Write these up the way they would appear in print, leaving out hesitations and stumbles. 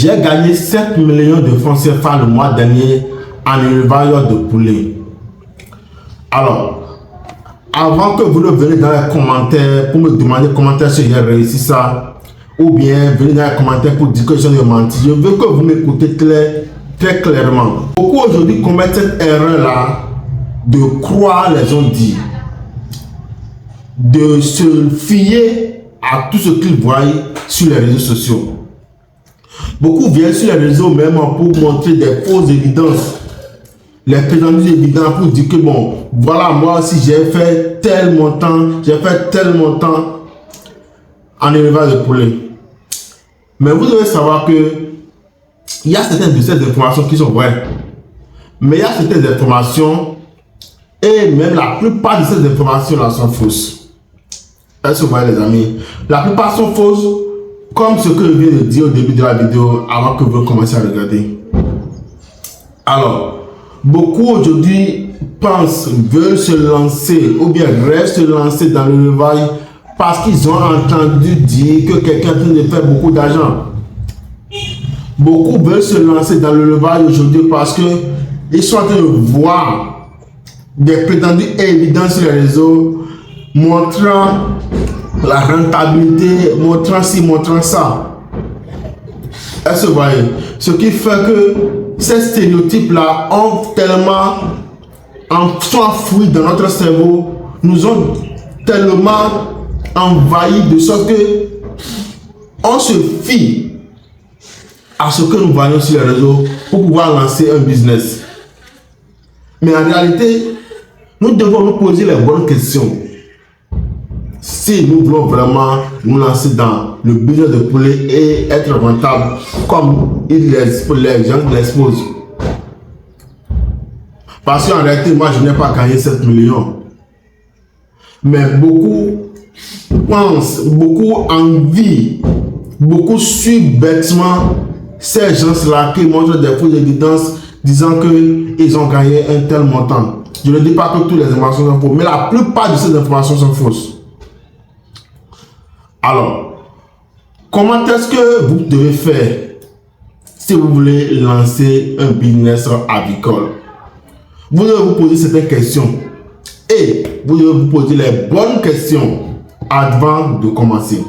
J'ai gagné 7 millions de francs CFA le mois dernier en élevage de poulets. Alors, avant que vous ne veniez dans les commentaires pour me demander comment est-ce que j'ai réussi ça, ou bien venez dans les commentaires pour dire que j'ai menti, je veux que vous m'écoutez très clairement. Beaucoup aujourd'hui commettent cette erreur-là de croire les gens dit, de se fier à tout ce qu'ils voient sur les réseaux sociaux. Beaucoup viennent sur les réseaux même pour montrer des fausses évidences, les prétendues évidences pour dire que bon, voilà, moi aussi j'ai fait tel montant en élevage de poulets. Mais vous devez savoir que il y a certaines de ces informations qui sont vraies, mais il y a certaines informations et même la plupart de ces informations là sont fausses. Est-ce que vous voyez les amis? La plupart sont fausses, comme ce que je viens de dire au début de la vidéo avant que vous commenciez à regarder. Alors, beaucoup aujourd'hui pensent, veulent se lancer ou bien rêvent se lancer dans l'élevage parce qu'ils ont entendu dire que quelqu'un est en train de faire beaucoup d'argent. Beaucoup veulent se lancer dans l'élevage aujourd'hui parce qu'ils sont en train de voir des prétendues évidences sur les réseaux montrant la rentabilité, montrant ci, montrant ça. Est-ce que vous voyez? Ce qui fait que ces stéréotypes-là ont tellement sont enfouis dans notre cerveau, nous ont tellement envahis de sorte que on se fie à ce que nous voyons sur les réseaux pour pouvoir lancer un business. Mais en réalité, nous devons nous poser les bonnes questions. Si nous voulons vraiment nous lancer dans le business de poulet et être rentable comme les gens l'exposent. Parce qu'en réalité, moi je n'ai pas gagné 7 millions. Mais beaucoup pensent, beaucoup envient, beaucoup suivent bêtement ces gens-là qui montrent des fausses évidences disant qu'ils ont gagné un tel montant. Je ne dis pas que toutes les informations sont fausses, mais la plupart de ces informations sont fausses. Alors, comment est-ce que vous devez faire si vous voulez lancer un business avicole? Vous devez vous poser certaines questions et vous devez vous poser les bonnes questions avant de commencer.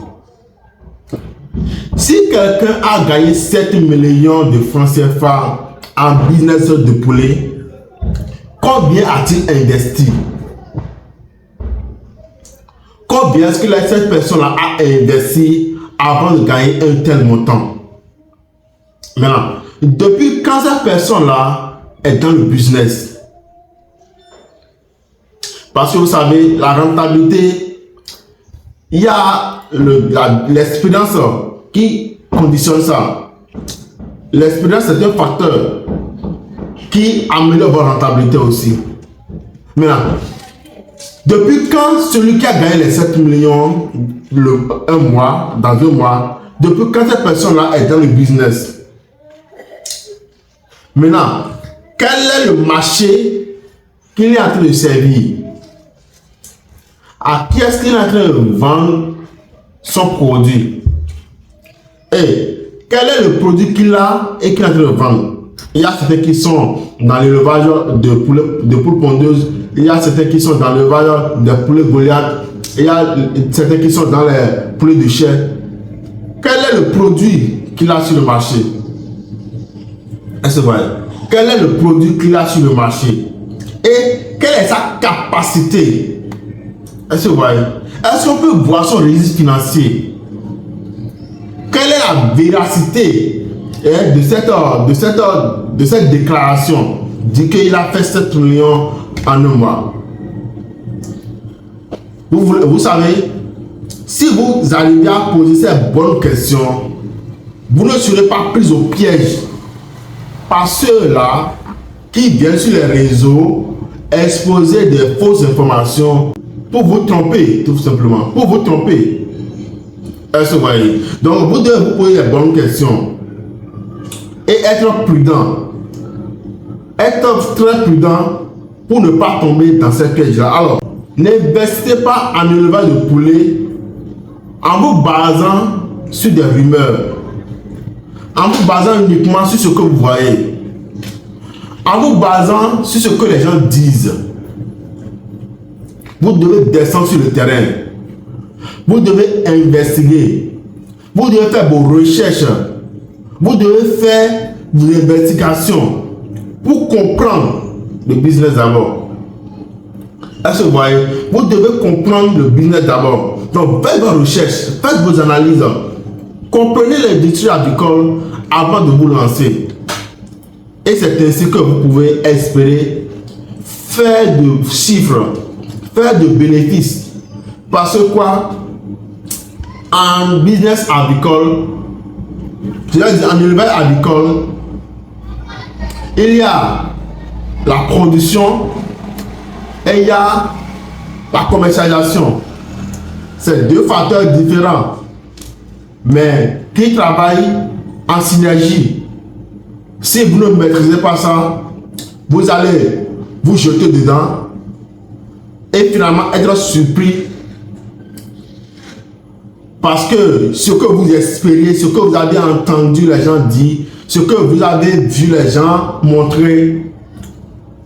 Si quelqu'un a gagné 7 millions de francs CFA en business de poulet, combien a-t-il investi? Combien est-ce que cette personne-là a investi avant de gagner un tel montant? Maintenant, depuis quand cette personne-là est dans le business? Parce que vous savez, la rentabilité, il y a l'expérience qui conditionne ça. L'expérience est un facteur qui améliore votre rentabilité aussi. Maintenant, depuis quand celui qui a gagné les 7 millions un mois, dans 2 mois, depuis quand cette personne-là est dans le business? Maintenant, quel est le marché qu'il est en train de servir? À qui est-ce qu'il est en train de vendre son produit? Et quel est le produit qu'il a et qu'il est en train de vendre? Il y a certains qui sont dans l'élevage de poules pondeuses, il y a certains qui sont dans l'élevage de poulets Goliath, il y a certains qui sont dans les poulets de chair. Quel est le produit qu'il a sur le marché? Est-ce que vous voyez? Quel est le produit qu'il a sur le marché? Et quelle est sa capacité? Est-ce que vous voyez? Est-ce qu'on peut voir son registre financier? Quelle est la véracité de cette déclaration dit qu'il a fait 7 millions en un mois? Vous savez, si vous arrivez à poser ces bonnes questions, vous ne serez pas pris au piège par ceux-là qui viennent sur les réseaux exposer des fausses informations pour vous tromper, tout simplement, pour vous tromper. Est-ce que vous voyez? Donc, vous devez vous poser les bonnes questions et être prudent. Être très prudent pour ne pas tomber dans cette piège-là. Alors, n'investissez pas en élevage de poulets en vous basant sur des rumeurs. en vous basant uniquement sur ce que vous voyez, en vous basant sur ce que les gens disent. Vous devez descendre sur le terrain. Vous devez investiguer. Vous devez faire vos recherches. Vous devez faire des investigations pour comprendre le business d'abord. Est-ce que vous voyez? Vous devez comprendre le business d'abord. Donc, faites vos recherches, faites vos analyses. Comprenez l'industrie agricole avant de vous lancer. Et c'est ainsi que vous pouvez espérer faire de chiffres, faire de bénéfices. Parce que quoi? En business agricole, en élevage agricole, il y a la production et il y a la commercialisation. C'est deux facteurs différents, mais qui travaillent en synergie. Si vous ne maîtrisez pas ça, vous allez vous jeter dedans et finalement être surpris parce que ce que vous espériez, ce que vous avez entendu les gens dire, ce que vous avez vu les gens montrer,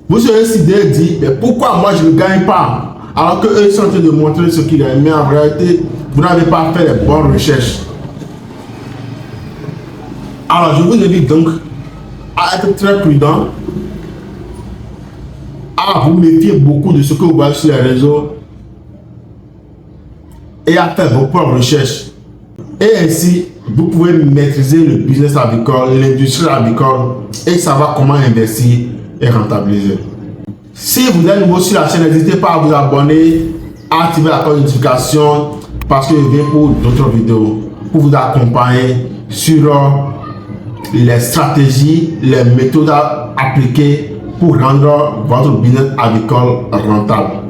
vous serez si bien dit, mais pourquoi moi je ne gagne pas alors qu'eux sont en train de montrer ce qu'ils gagnent, mais en réalité, vous n'avez pas fait les bonnes recherches. Alors je vous invite donc à être très prudent, à vous méfier beaucoup de ce que vous voyez sur les réseaux et à faire vos propres recherches. Et ainsi, vous pouvez maîtriser le business agricole, l'industrie agricole et savoir comment investir et rentabiliser. Si vous êtes nouveau sur la chaîne, n'hésitez pas à vous abonner, à activer la cloche de notification parce que je viens pour d'autres vidéos pour vous accompagner sur les stratégies, les méthodes à appliquer pour rendre votre business agricole rentable.